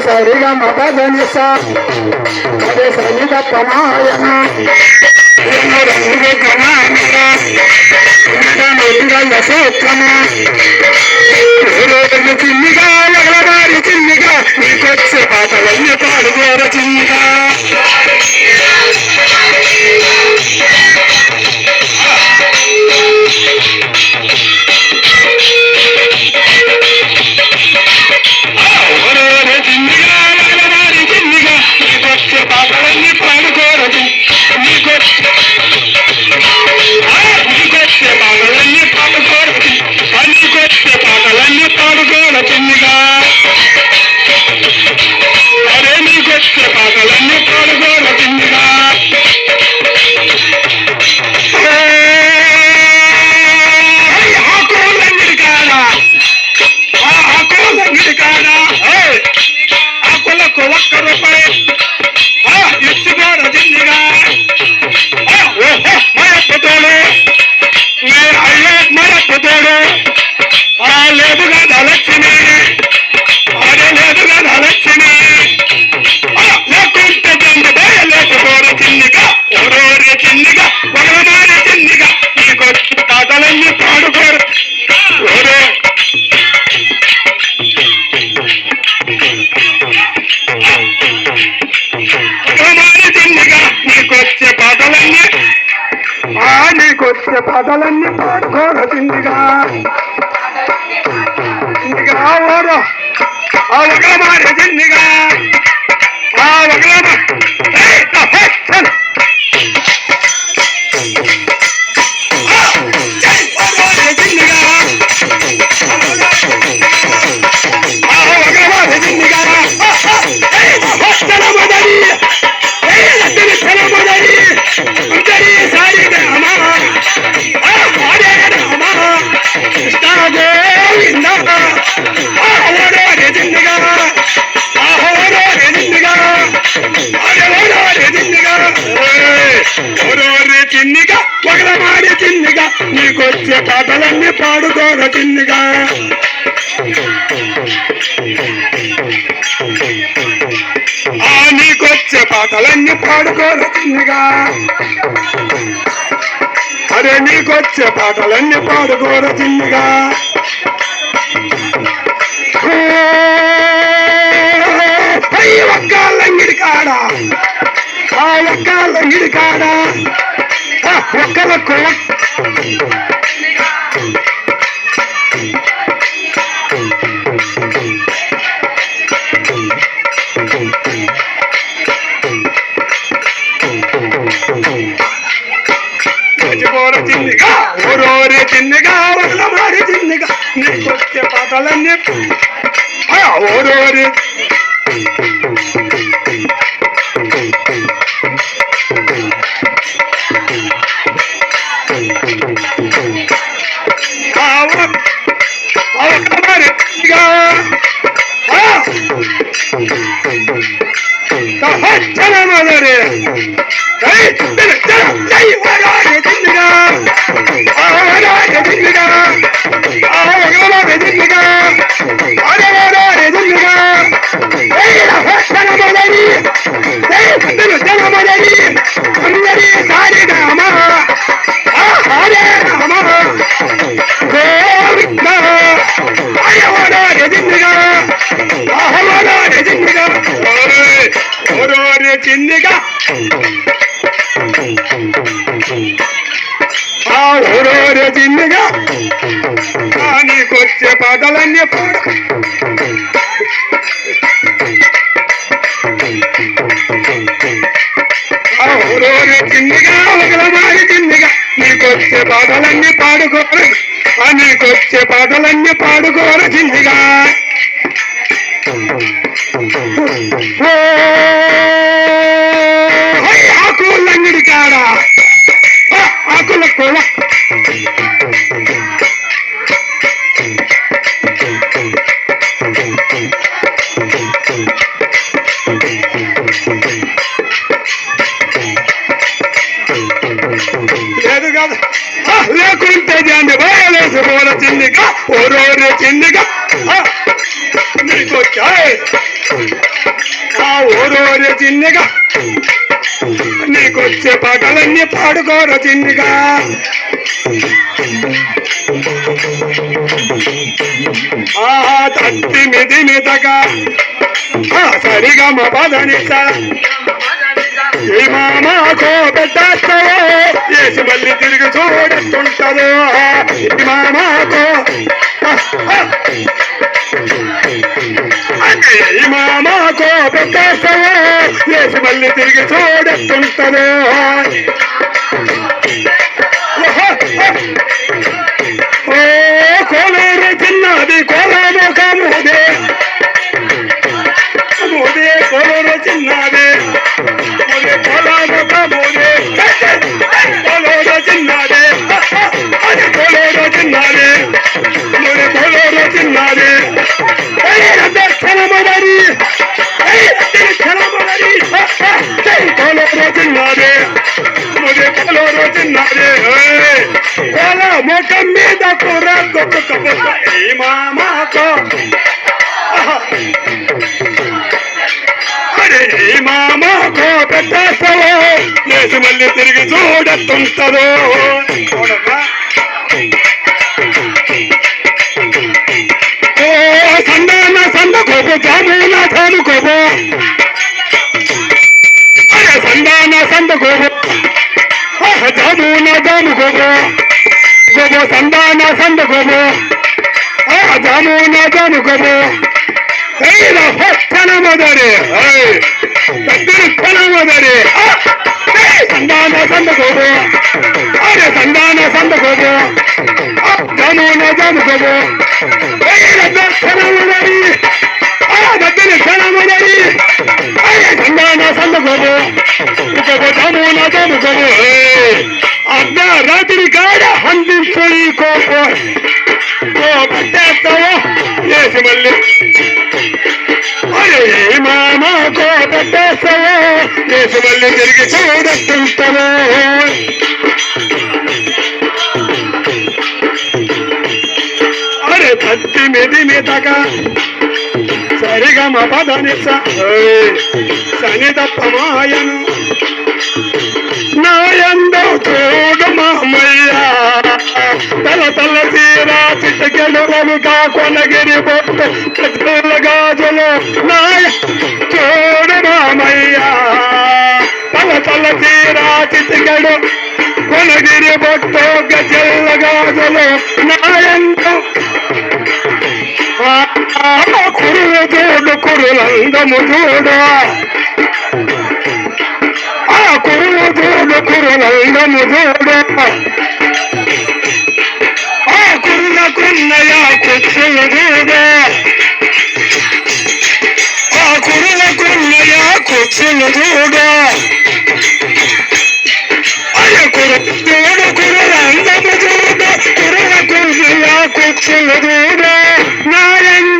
సరిగా మత ధనిస అదే సరిగ పమాయన చిన్నిగా ఎగలవారి చిన్నిగా నీకొచ్చే పాటలన్నీ పాడుకోర చిన్నిగా నీకొచ్చే పాటలన్నీ పాడుకోర చిన్నిగా ఓరో ఆ ఒకల మారే చిన్నిగా ఆ ఒకల చిన్నిగా ఒకల మారే చిన్నిగా నీకొచ్చే పాటలన్నీ పాడుకోర చిన్నిగా నీకొచ్చే పాటలన్నీ పాడుకోర చిన్నిగా అరే నీకొచ్చే పాటలన్నీ పాడుకోర చిన్నిగా ఒక్కాలంగిడి కాడ ఆ ఒక్కాలంగిడి కాడ ఒక్కలకు చిన్నిగా ఊరోరే చిన్నిగా ఒకల మారి చిన్నిగా నీకొచ్చే పాటలన్నీ ఊరోరే చిన్నిగా ఊరోరే చిన్నిగా నీకొచ్చే పాటలన్నీ ఊరోరే చిన్నిగా ఒకల మారి చిన్నిగా నీకొచ్చే పాటలన్నీ పాడుకోర నీకొచ్చే పాటలన్నీ పాడుకోర చిన్నిగా ఆకులంగిడి కాడ ఆకుల కొల లేదు కదా లేకుంటే దాన్ని బయలేసి పోల చిన్నిగా ఓరోరే చిన్నిగా నీకొచ్చా ఆ ఊరూరి చిన్నిగా నీకొచ్చే పాటలన్నీ పాడుకోర చిన్నిగా. ఆహా తత్తి మిది మిదగా సరిగా మా పదనిస ఈ మామాకో పెట్టేస్తావో వేసి మళ్ళీ తిరిగి చూడుతుంటదో ఈ మామాకో ఈ మామాకో పెట్టేస్తావో వేసి మళ్ళీ తిరిగి చూడుతుంటదో. ఓ కోలూరు చిన్నది కోలముఖ మోదే మోదే కోలూరు చిన్నది మోదే కోలముఖ మోదే కోలూరు చిన్నది అది కోలూరు చిన్నది మోదే కోలూరు చిన్నది క్షణమదరి క్షణమదరి కోలూరు చిన్నది మోదే కోలూరు చిన్నది కోల ముఖం మీద కూర గొప్ప ఈ మామాకో అరే ఈ మామాకో పెట్టేస్తావో లేచి మళ్ళీ తిరిగి చూడుతుంటదో. ఓ సందాన సందకోబో జామున జాముకోబో అరే సందాన సందకోబో జామున జాముకోబో గోబో సందాన సంద గోబో జామున జాముకోబో క్షణమదరి క్షణమదరి సందాన సంద గోబో అరే సందాన సంద గోబో జామున జాముకోబో క్షణమదరి దగ్గర క్షణమదరి అరే సందాన సంద గోబో గోబో జామున జాముకోబో అర్ధ రాత్రి కాడ అందించుడి కోపో పెట్టేస్తావో వేసి మళ్ళీ అరే మామాకో పెట్టేస్తావో వేసి మళ్ళీ తిరిగి చూడుతుంటావో. అరే తత్తి మిది మితక సరిగా మా పదనిస శని తప్పమాయను నాయందో చూడు మామయ్యా తల తల తీరా చిట్టకెడు రవిగా కొనగిరి బొట్టు చెట్ల గాజులు నాయ చూడు మామయ్యా తల తల తీరా చిట్టకెడు కొనగిరి బొట్టు గజల్ల గాజులు నాయందో కురులు చూడు కురులందము చూడు కురులు చూడు కురులందము చూడు కురుల కున్నయ కుచ్చులు చూడు కురుల కున్నయ కుచ్చులు చూడు కురు చూడు కురులందము చూడు కురుల కున్నయ కుచ్చులు చూడు నాయంద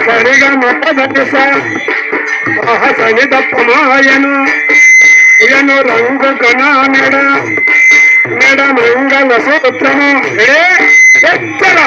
సరిగా మపదస సని దప్పమాయను ఇయను రంగు కణ మెడ మెడ మంగళ సూత్రము ఎచ్చర